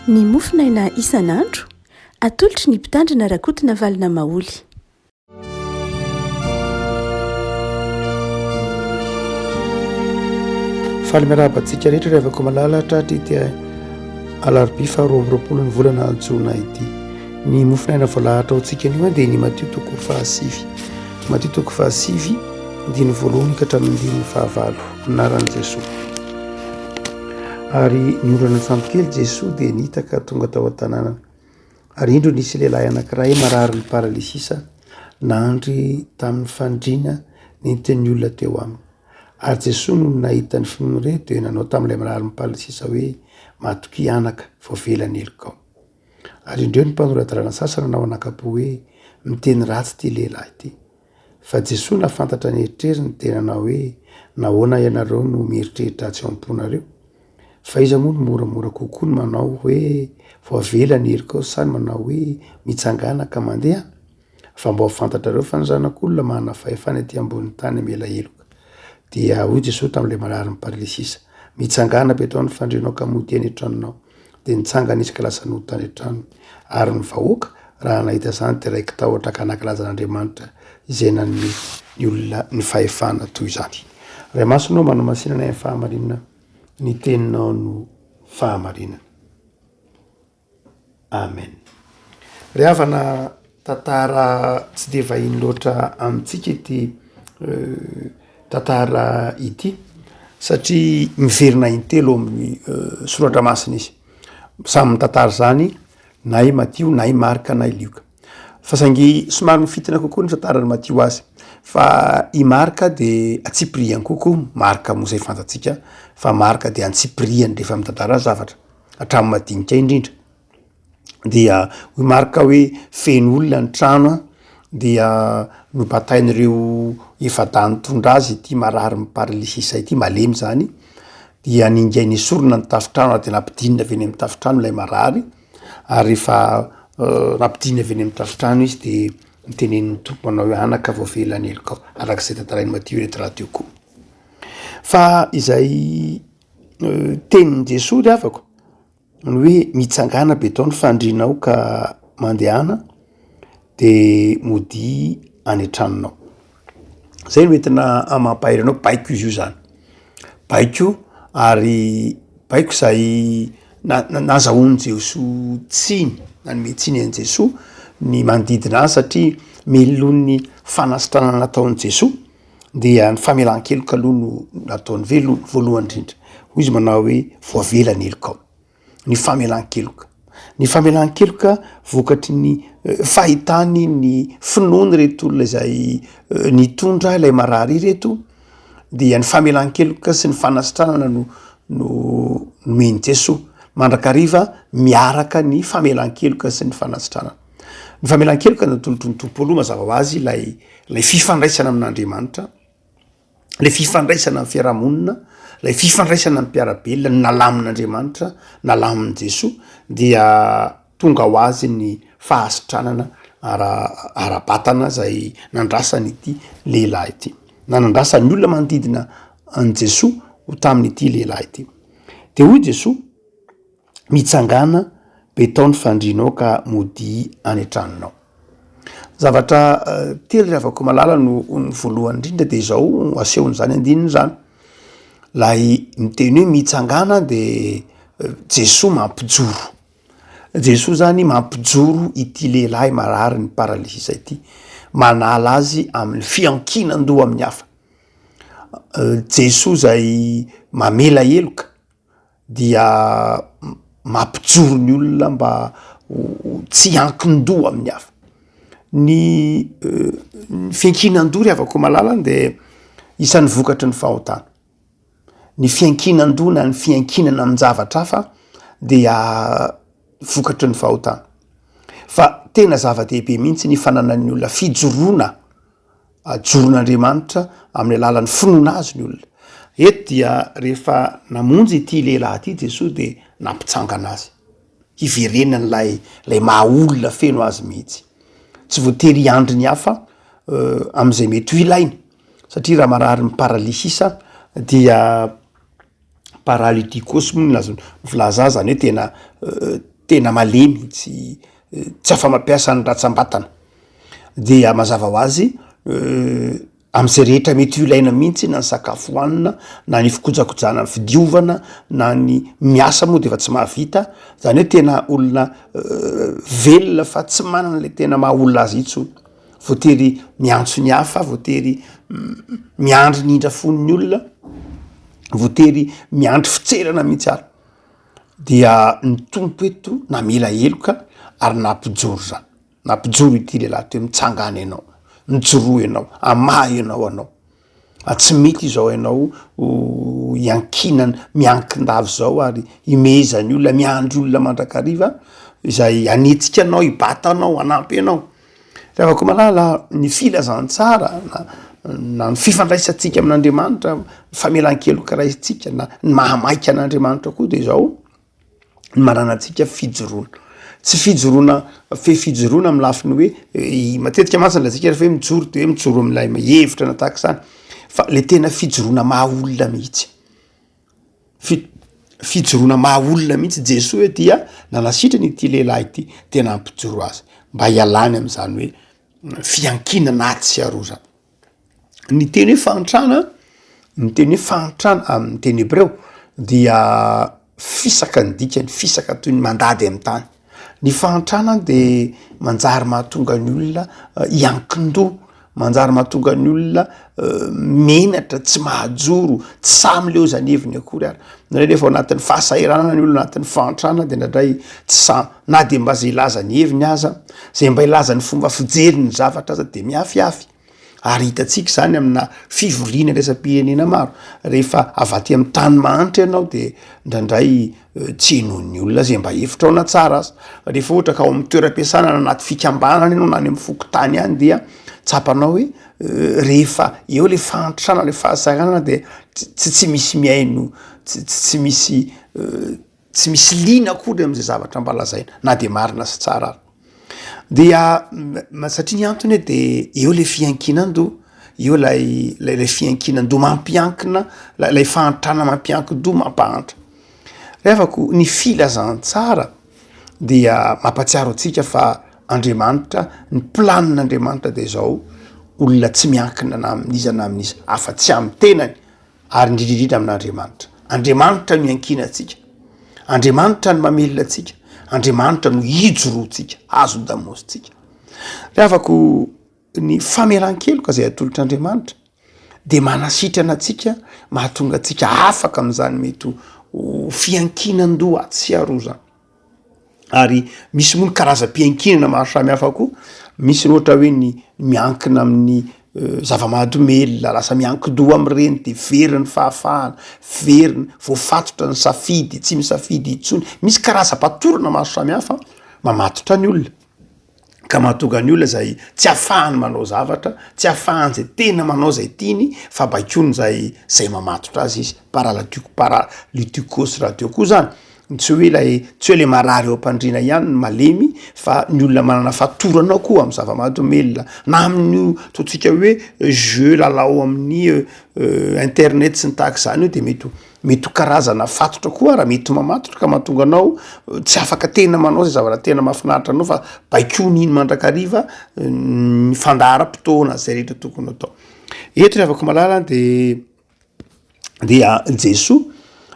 ny mofinaina isan'andro atolotry ny mpitandrina rakotina valina maoly. faly miarabantsika rehetra ry avako malalatra ty alarobia faharoa amby roapolo ny volana jona ity. Ny mofinaina voalahatra aotsika anio dia ny Matthieu toko fahasivy, Matthieu toko fahasivy ndiny voalohany ka hatramin'ny ndiny fahavalo, anaran'i Jesosy. Ary niorana tsambokely Jesosy dia nitaka tonga tao an-tanànana. Ary indro nisy lehilahy anankiray marary ny paralysisa nandry tamin'ny fandriana nentin'ny olona teo aminy. Ary Jesosy no nahita ny finoana reto dia nanao tamin'ilay marary ny paralysisa hoe matoky anaka vao velany heloka ao. Ary indreo ny mpanoran-dalàna sasany nanao anakapo hoe miteny ratsy ty lehilahy ity. Fa Jesosy nafantatra ny eritreriny dia nanao hoe nahoana ianareo no mieritreritra tsy am-ponareo. Fa iza moa no moramora kokoa no manao hoe vao velany heloka ao sa ny manao hoe mitsangana ka mandeha. Fa mba ho fantatrareo fa ny zanak'olona manana fahefana ety ambony tany mela heloka. Dia hoy Jesosy tamin'ilay marary ny paralysisa, mitsangana betao ny fandrinao ka mody any an-tranonao. Dia nitsangana izy ka lasa nody tany an-trano. Ary ny vahoaka raha nahita izany dia raiky tahotra ka nankilazan'Andriamanitra izay nanome ny olona ny fahefana toy izany. Ray masonao manao masinana ny fahamarinana, ny teninao no fahamarinana. Amen. Ry havana tantara tsy dia vahiny loatra amintsika ity tantara ity satria miverina intelo amin'ny soratra masina izy. Samy mitantara zany na i Matthieu na i Marka na i Luka. Fa saingy somary mifitina kokoa ny tantarany Matthieu azy. Fa i Marka dia atsipiriany kokoa, Marka moa zay fantatsika, fa Marka dia antsipiriany rehefa mitantara zavatra hatramin'ny madinika indrindra. Dia i Marka hoe feno olona ny trano dia nobatain'ireo efa-dany tondra azy ity marary ny paralysisa ity, malemy zany. Dia ningainy esorina ny tafitrano dia nampidinina avy eny amin'ny tafitrano ilay marary. Ary rehefa nampidinina avy eny amin'ny tafitrano izy dia nitenen'ny tompo manao hoe anaka vao velany heloka ao, arak'izay tantarain'i Matthieu reto raha teo koa. Fa izay tenin'i Jesosy ry havako ny hoe mitsangana betao ny fandrinao ka mandehana dia mody any an-tranonao. Zay no entina amampahery anao, baiko izy io zany. Baiko ary baiko izay nazahoan'i Jesosy tsiny, nanome tsiny an'i Jesosy ny manodidina azy satria melohany fanasitranana nataon'i Jesosy dia ny famelan-keloka aloha no nataony voalohany indrindra. Hoy izy manao hoe voavelany heloka ao. Ny famelan-keloka. Ny famelan-keloka vokatry ny fahitany ny finoany reto olona izay nitondra ilay marary reto dia ny famelan-keloka sy ny fanasitranana no nomeny Jesosy. Mandrakariva miaraka ny famelan-keloka sy ny fanasitranana. Ny famelan-keloka natolotry ny tompo aloha mazava ho azy ilay fifandraisana amin'Andriamanitra, ilay fifandraisana amin'ny fiarahamonina, ilay fifandraisana amin'ny mpiarabelona, nalamin'Andriamanitra, nalamin'i Jesosy dia tonga ho azy ny fahasitranana ara-batana izay nandrasany ity lehilahy ity. Nandrasany olona manodidina an'i Jesosy ho tamin'ity lehilahy ity. Dia hoy Jesosy, mitsangana betao ny fandrinao ka mody any an-tranonao. Zavatra telo ry havako malala no voalohany indrindra dia izao asehon'izany andininy zany. Lay miteny hoe mitsangana dia Jesosy mampijoro. Jesosy zany mampijoro ity lehilahy marary ny paralysisa ity, manala azy amin'ny fiankinan-doha amin'ny hafa. Jesosy zay mamela heloka dia mampijoro ny olona mba tsy ankin-doha amin'ny hafa. Ny fiankinan-doha ry havako malala dia isan'ny vokatry ny fahotana. Ny fiankinan-doha na ny fiankinana amin'ny zavatra hafa dia vokatry ny fahotana. Fa tena zava-dehibe mihitsy ny fananan'ny olona fijoroana, joron'Andriamanitra amin'ny alalan'ny finoana azy ny olona. Eto dia rehefa namonjy ity lehilahy ity Jesosy dia nampitsangana azy, hiverenany lay maha olona feno azy mihitsy. Tsy voatery hiandry ny hafa amin'izay mety ho ilainy, satria raha marary ny paralysisa dia paralytikos moa no filaza zany hoe tena tena malemy tsy afa mampiasa ny ratsambatana dia mazava ho azy am'izay rehetra mety ilaina mihitsy na ny sakafo hoanina na ny fikojakojana ny fidiovana na ny miasa moa de efa tsy mahavita zany hoe tena olona velona fa tsy manana le tena maha olona azy intsony voatery miantso ny hafa voatery miandry ny indra fon'ny olona voatery miandry fitserana mihitsy ary dia ny tompo eto na mila eloka ary nampijoro zany nampijoro ity le lahy toe mitsangana ianao mijoroa ianao amahy ianao anao tsy mety izao ianao iankinana miankin-davy zao ary imezany olona miandry olona mandrakariva izay anetsika anao ibatanao anampy ianao rehefa ko malala ny filazantsara na ny fifandraisantsika amin'Andriamanitra famelan-keloka raisitsika na ny mahamaika an'Andriamanitra koa de zao ny mananatsika fijoroana tsy fijoroana fijoroana amin'ny lafiny hoe matetika masina lazika rehefa hoe mijoro de hoe mijoro amin'ilay hevitra na tahaka izany fa le tena fijoroana maha olona mihitsy fijoroana maha olona mihitsy Jesoa hoe dia nanasitrany ity lehilahy ity tena ampijoro azy mba hialany am'izany hoe fiankinana tsy arozana ny teny hoe fahantrana ny teny hoe fahantrana amin'ny teny hebreo dia fisaka ny dikany fisaka toy ny mandady amin'ny tany ny fahantrana de manjary mahatonga ny olona iankin-doha manjary mahatonga ny olona menatra tsy mahajoro tsy samy leo zany heviny akory ary na rehefa ao anatin'ny fahasahiranana ny olona anatin'ny fahantrana de nadray tsy samy na de mba zay ilaza ny heviny aza zay mba ilaza ny fomba fijery ny zavatra aza de miafiafy ary hitatsika zany amina fivoriana resam-pirenena maro rehefa avaty amin'ny tany mahanitra ianao de ndraindray tsy henon'ny olona zay mba hevitra ao na tsara azy rehefa ohatra ka ao amin'ny toeram-piasana na anaty fikambanana ianao na any amin'ny fokotany any dia tsapanao hoe rehefa eo le fahantrana le fahasahiranana de tsy misy miaino tsy misy lina akory am'izay zavatra mbalazaina na de marina sy tsara ary dia satria ny antony de eo le fiankinan-doha eo lay fiankinan-doha mampiankina lay fahantrana mampiankin-doha mampahantra rehefako ny filazantsara dia mampatsiaro atsika fa Andriamanitra ny planin'Andriamanitra de zao olona tsy miankina na amin'iza na amin'iza afa-tsy amin'ny tenany ary indrindrindrindra amin'Andriamanitra Andriamanitra no iankina atsika Andriamanitra no mamelona atsika Andriamanitra no hijoroantsika azo damozintsika rehefako ny famelan-keloka zay atolotr'Andriamanitra de manasitrana atsika mahatonga atsika afaka am'izany mety fiankinan-doha tsy arozana ary misy moa ny karazam-piankinana maro samy hafa koa misy ohatra hoe ny miankina amin'ny zava-mahadomelona lasa mianki-doha am'ireny de very ny fahafahana very ny voafatotra ny safidy tsy misafidy itsony misy karazam-patorana maro samy hafa mamatotra ny olona ka mahatonga ny olona zay tsy ahafahany manao zavatra tsy ahafahany zay tena manao zay tiany fa baikony zay mamatotra azy izy paralytikosy radio koa zany tsy hoe le marary eo ampandrina ihany ny malemy fa ny olona manana fatoranao koa amin'ny zava-mahadomelona na amin'ny totsika hoe jeu lalao amin'ny internet sy ny tahaka izany io de mety ho karazana fatotra koa raha mety mamatotra ka mahatonga anao tsy afaka tena manao zay zavatra tena mahafinaritra anao fa baikony iny mandrakariva ny fandahara-potoana zay rehetra tokony atao eto rehefa ko malala dia Jesoa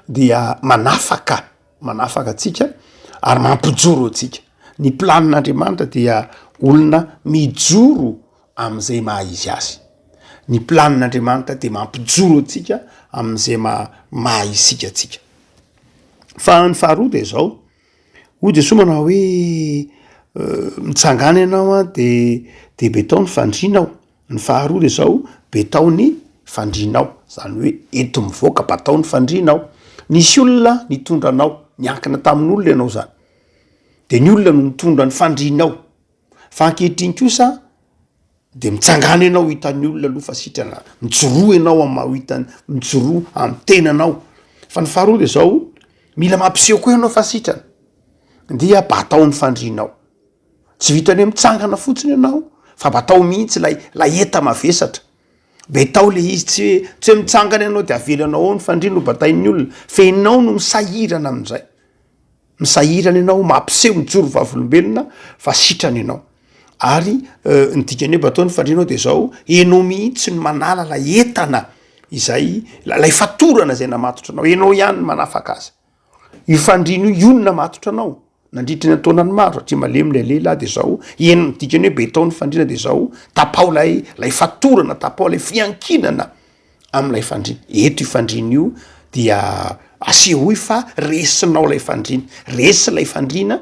dia manafaka atsika ary mampijoro atsika ny planin'Andriamanitra dia olona mijoro am'izay maha izy azy ny planin'Andriamanitra de mampijoro atsika am'izay maha isika atsika fa ny faharoa de zao hoy Jesoa manao hoe mitsangana ianao a de betao ny fandrinao ny faharoa de zao betao ny fandrinao zany hoe eto mivoaka batao ny fandrinao nisy olona nitondranao niankina tamin'olona ianao zany de ny olona no mitondra ny fandrinao fa ankehitriny kosa de mitsangana ianao hitan'ny olona aloha fa sitrana mijoroa ianao hitany mijoroa amin'ny tenanao fa ny faharoa de zao mila mampiseho koa ianao fa sitrana dia batao ny fandrinao tsy vitany hoe mitsangana fotsiny ianao fa batao mihitsy lay eta mavesatra betao le izy tsy hoe mitsangana ianao de avelanao ao ny fandrina ho batain'ny olona fa ianao no misahirana amin'izay misahirana ianao mampiseho mijoro vavolombelona fa sitrany ianao ary ny dikany hoe batao ny fandrinao de zao enao mihitsy no manala la entana izay lay fatorana zay namatotra anao enao ihany ny manafaka azy io fandrino io ionona matotra anao nandritra ny ataonany maro satria malemy lay lehilahy de zao eno dikany hoe betao ny fandrina de zao tapao lay fatorana tapao lay fiankinana am'lay fandrina eto ifandrina io dia asehoy fa resinao lay fandrina resy lay fandrina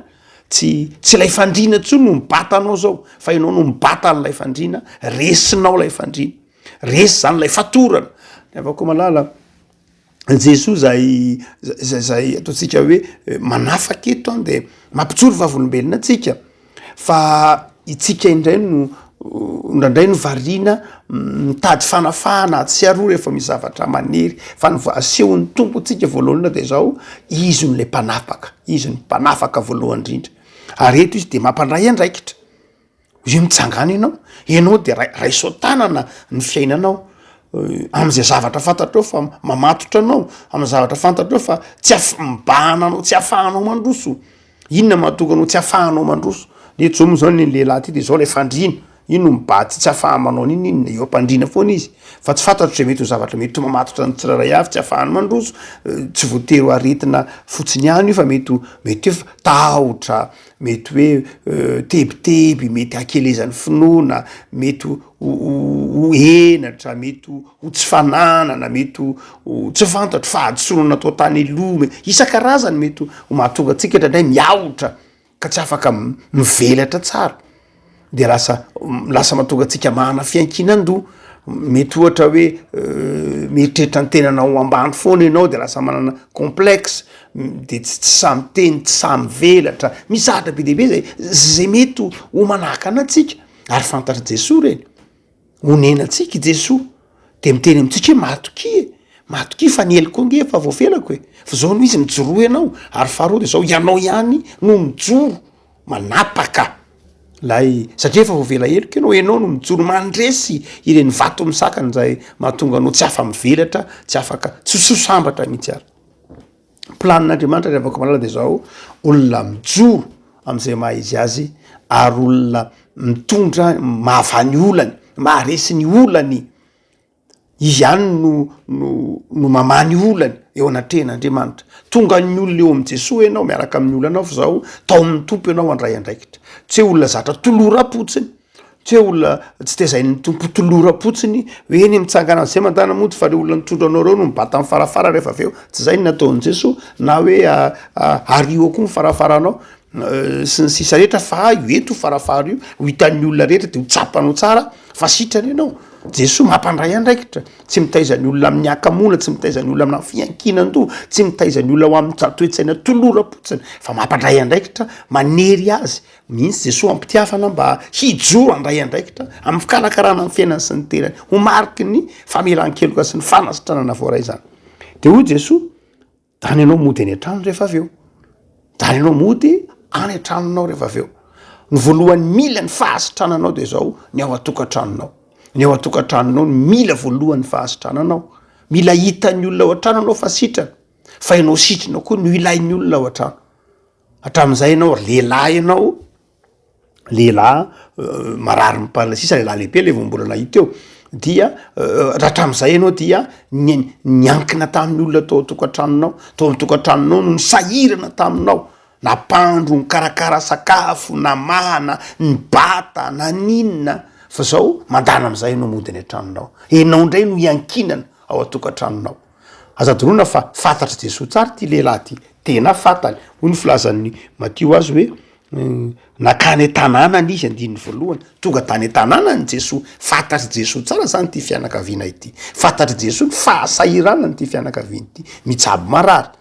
tsy lay fandrina tso no mibatanao zao fa ianao no mibata n'lay fandrina resinao lay fandrina resy zany lay fatorana avako malala Jesosy zay ataotsika hoe manafaka eto an de mampijoro vavolombelona atsika fa itsika indray no ndraindray no variana mitady fanafahana tsy aroa rehefa misy zavatra manery fa ny asehon'ny tompo atsika voalohana de zao izy no le mpanafaka izy ny mpanafaka voalohany indrindra ary eto izy de mampandray andraikitra io mitsangana ianao de raisotanana ny fiainanao am'izay zavatra fantatrao fa mamatotra anao am'y zavatra fantatrao fa tsy mibananao tsy afahanao mandroso inona mahatonga anao tsy afahanao mandroso de zao moa zao ny lehilahy ty de zao lay fandrina ino no mibaty tsy afaha manao niny inona eo ampandrina foana izy fa tsy fantatro zay mety ho zavatra mety ho mamatotra ny tsiraray avy tsy afahany mandroso tsy voatery ho aretina fotsiny any io fa mety hoe tahotra mety hoe tebiteby mety akelezan'ny finoana mety ho enatra mety ho tsy fananana mety ho tsy fantatro fa adisonana atao tany elome isan-karazany mety ho mahatonga atsika ndraindray miaotra ka tsy afaka mivelatra tsara de lasa mahatonga atsika mahana fiankinan-doha mety ohatra hoe mieritreritra ny tenanao ambany foana ianao de lasa manana complexe de tsy samy teny tsy samy velatra misahatra be dehibe zay mety ho manahaka anatsika ary fantatra Jesosy reny onenantsika Jesosy de miteny amitsika hoe matoki fa nieliko nge fa voafelako fa zao no izy mijoro ianao ary faharoa de zao ianao ihany no mijoro manapaka lay satria efa voavela heliko ianao no mijoro mandresy ireny vato misakany zay mahatonga anao tsy afa mivelatra tsy afaka tsy sosambatra mihitsy ary planin'Andriamanitra ry avako malala de zao olona mijoro am'izay maha izy azy ary olona mitondra mahavany olany maharesy ny olany izy ihany no mamany olany eo anatrehan'Andriamanitra tonga ny olona eo am' Jesosy ianao miaraka amin'ny olanao fa zao tao amin'ny tompo ianao andray andraikitra tsy hoe olona zatra tolora-potsiny tsy hoe olona tsy tezain'ny tompo tolora-potsiny hoe ny mitsangana zay mandana mody fa le olona mitondro anao reo no mibata amin'ny farafara rehefa aveo tsy zay ny nataon'i Jesosy na hoe ario koa ny farafaranao sy ny sisa rehetra fa io eto farafara io ho hitan'ny olona rehetra de ho tsapanao tsara fa sitrany ianao Jesosy mampandray andraikitra tsy mitaizany olona amin'ny akamola tsy mitaizany olona amina fiankinan-doha tsy mitaizany olona ho amin'ny toe-tsaina tolora-potsiny fa mampandray andraikitra manery azy mihitsy Jesosy ampitiafana mba hijoro andray andraikitra amin'ny fikarakarana ny fiainany sy ny terany ho mariky ny famelan-keloka sy ny fanasitranana voaray zany de hoy Jesosy tany ianao mody any an-trano rehefa aveo tany ianao mody any an-tranonao rehefa aveo ny voalohany mila ny fahasitrananao de zao ny ao atokantranonao ny ao atokantranonao mila voalohany fahasitrananao mila hitan'ny olona ao an-tranonao fa sitrana fa ianao sitrinao koa no ilain'ny olona ao an-trano hatramin'izay ianao lehilahy ianao lehilahy marary mipalasisa lehilahy lehibe le vao mbola nahita eo dia hatramin'izay ianao dia niankina tamin'ny olona tao atokantranonao tao amin'ny tokantranonao no nisahirana taminao na pandro ny karakara sakafo na mana ny bata na ninona fa zao mandana am'izay ianao mody any an-tranonao enao indray no iankinana ao atokantranonao azadoroana fa fantatra Jesosy tsara ty lehilahy ty tena fantany hoy ny filazan'ny Matio azy hoe nakany an-tanànany izy andininy voalohany tonga tany an-tanànany Jesosy fantatry Jesosy tsara zany ty fianakaviana ity fantatry Jesosy fahasahiranany ty fianakaviany ty mitsabo marary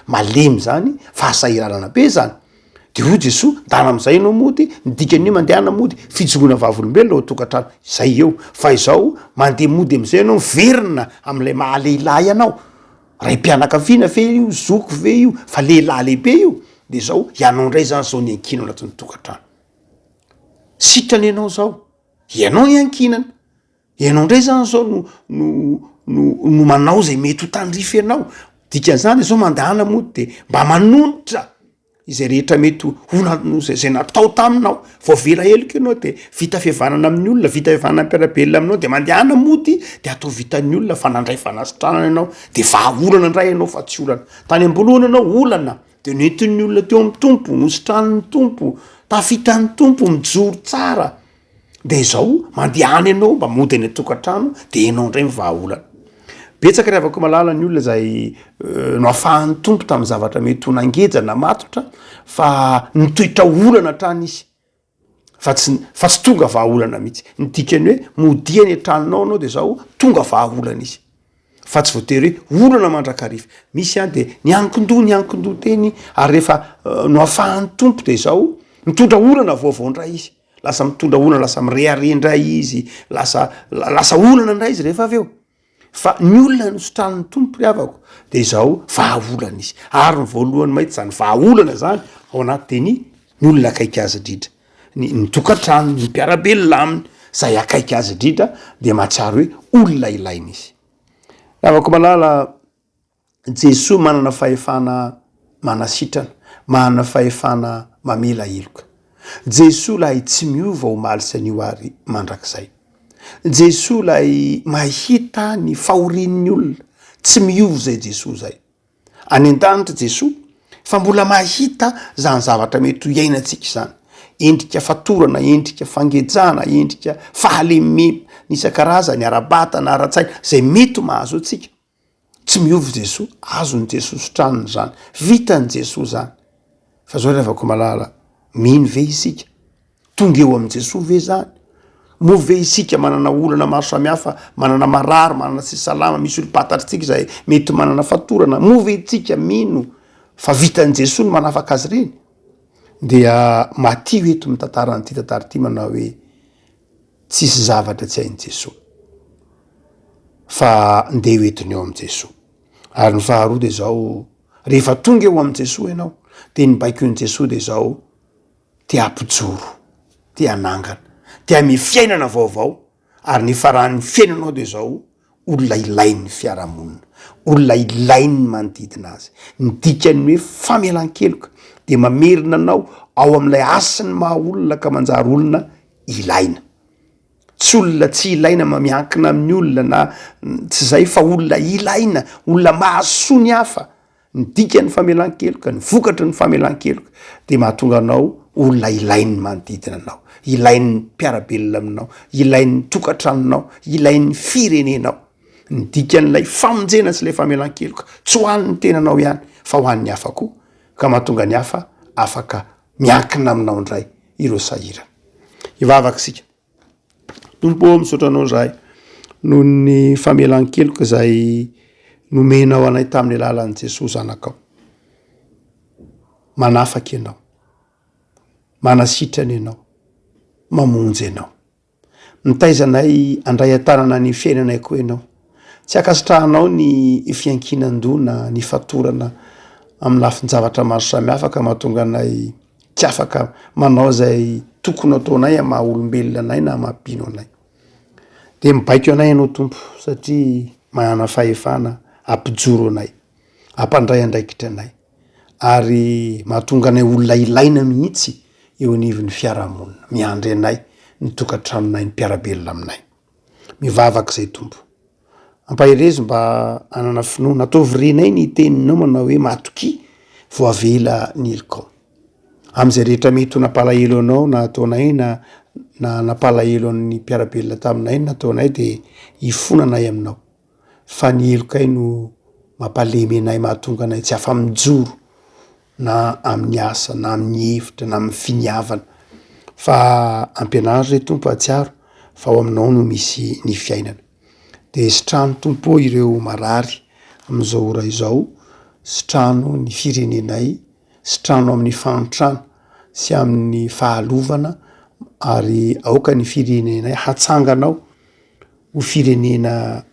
malemy zany fahasahiranana be zany de hoy Jesosy dana am'izay ianao mody nidikany mandehana mody fijoroana vavolombelona ao tokantrano zay eo fa izao mandeha mody am'izay ianao verina am'lay mahalehilahy ianao ray mpianakaviana ve io zoko ve io fa lehilahy lehibe io de zao ianao indray zany zao ny ankinana anatin'ny tokantrano sitrany ianao zao ianao ny ankinana ianao indray zany zao no manao zay mety ho tandrify ianao dikan'izany zao mandehana moa de mba manonotra izay rehetra mety zay natao taminao voavela heloka ianao de vita fihavanana amin'ny olona vita fihavanana mpiarabelona aminao de mandehana mody de atao vitan'ny olona fa nandray fanasitranana ianao de vahaolana indray ianao fa tsy olana tany ambolohana anao olana de nentin'ny olona teo amin'ny tompo nositran'ny tompo tafitan'ny tompo mijoro tsara de zao mandehana ianao mba mody any atokantrano de ianao indray mivahaolana betsaka ry avako malala ny olona zay no ahafahan'ny tompo tamin'ny zavatra mety ho nangejana matotra fa nitoetra olana trany izy fa tsy tonga vahaolana mihitsy nydikany hoe modiany antranonao anao de zao tonga vahaolana izy fa tsy voatery hoe olana mandrakarifa misy any de nyankindoha teny ary rehefa no ahafahan'ny tompo de zao mitondra olana vaovao indray izy lasa mitondra olana lasa mirehare indray izy lasa olana indray izy rehefa avy eo fa ny olona nosotran'ny tompo ry avako de zao vahaolana izy ary ny voalohany mahitsy zany vahaolana zany ao anaty de ny olona akaiky azy drindra ny tokantrano ny mpiarabelona aminy zay akaiky azy drindra de mahatsiaro hoe olona ilaina izy avako malala Jesosy manana fahefana manasitrana manana fahefana mamela heloka Jesosy lahy tsy miova omaly sy anio ary mandrakizay Jesosy lay mahita ny fahorian'ny olona tsy miova zay Jesosy zay any an-danitra Jesosy fa mbola mahita zany zavatra mety ho iainantsika izany endrika fatorana endrika fangejana endrika fahalemema n'isan-karazany ara-batana ara-tsaina zay mety ho mahazo atsika tsy miova Jesosy azony Jesosy sotraniny zany vitany Jesosy zany fa zao rehefa ko malala mino ve isika tonga eo amin'ny Jesosy ve zany move isika manana olana maro samihafa manana marary manana tsy salama misy olo patatrytsika zay mety manana fatorana move itsika mino fa vitan'i Jesosy no manafaka azy reny dia matio eto mitantaran'ity tantara ity manao hoe tsisy zavatra tsy hain'i Jesosy fa ndeha hoetiny eo amin'ny Jesosy ary ny faharoa de zao rehefa tonga eo amin'ny Jesosy ianao de ny baikoin'i Jesosy de zao te ampijoro te anangana te ame fiainana vaovao ary ny faran'ny fiainanao de zao olona ilain'ny fiarahamonina olona ilain'ny manodidina azy ny dikany hoe famelan-keloka de mamerina anao ao amin'ilay asiny maha olona ka manjary olona ilaina tsy olona tsy ilaina miankina amin'ny olona na tsy zay fa olona ilaina olona mahasoa ny hafa ny dikany famelan-keloka ny vokatry ny famelan-keloka de mahatonga anao olona ilain'ny manodidina anao ilain'ny mpiarabelona aminao ilain'ny tokantranonao ilain'ny firenenao ny dikan'ilay famonjena sy lay famelan-keloka tsy ho an'ny tenanao ihany fa ho an'ny hafa koa ka mahatonga ny hafa afaka miankina aminao indray ireo sahira ivavaka sika tompo misaotra anao zay noho ny famelan-keloka zay nomenao anay tamin'ny alalan'i Jesosy zanakao manafaka ianao manasitrana ianao mamonjy ianao mitaizanay andray an-tanana ny fiainanay koa ianao tsy akasitrahanao ny fiankinan-dona ny fatorana amin'ny lafin-javatra maro samihafa ka mahatonga anay tsy afaka manao zay tokony ataonay amaha olombelona anay na mampino anay de mibaiko anay ianao tompo satria manana fahefana ampijoro anay ampandray andraikitra anay ary mahatonga anay olona ilaina mihitsy eo anivon'ny fiarahamonina miandry anay ny tokantranonay ny mpiarabelona aminay mivavaka zay tompo ampahirezy mba anana finoana ataovy renay ny teninao manao hoe matoky voavela ny ilikao am'izay rehetra mety ho napalahelo anao na ataonay na napalahelo an'ny mpiarabelona taminay na ataonay de hifonanay aminao fa ny elokay no mampalemy anay mahatonga anay tsy afa mijoro na amin'ny asa na amin'ny hevitra na amin'ny finiavana fa ampianary re tompo atsiaro fa ao aminao no misy ny fiainana de sitrano tompo ireo marary am'izao ora izao sitrano ny firenenay sitrano amin'ny fanotrano sy amin'ny fahalovana ary aoka ny firenenay hatsanganao ho firenena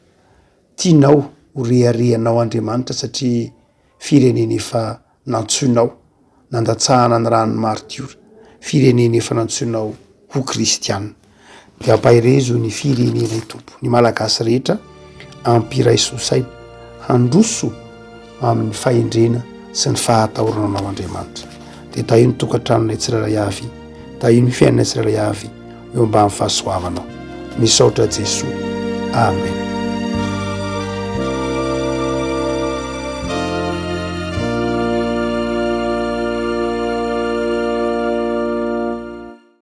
tianao ho reharehanao Andriamanitra satria firenena efa nantsoinao nandatsahana ny ranony martiora firenena efa nantsoinao ho kristianina de ampahirezo ny firenenay tompo ny malagasy rehetra ampiraisosaina handroso amin'ny fahendrena sy ny fahatahorananao Andriamanitra. Dia tahio ny tokantranonay tsirairay avy, tahio ny fiainanay tsirairay avy eo ambany fahasoavanao. Misaotra Jesosy. Amen.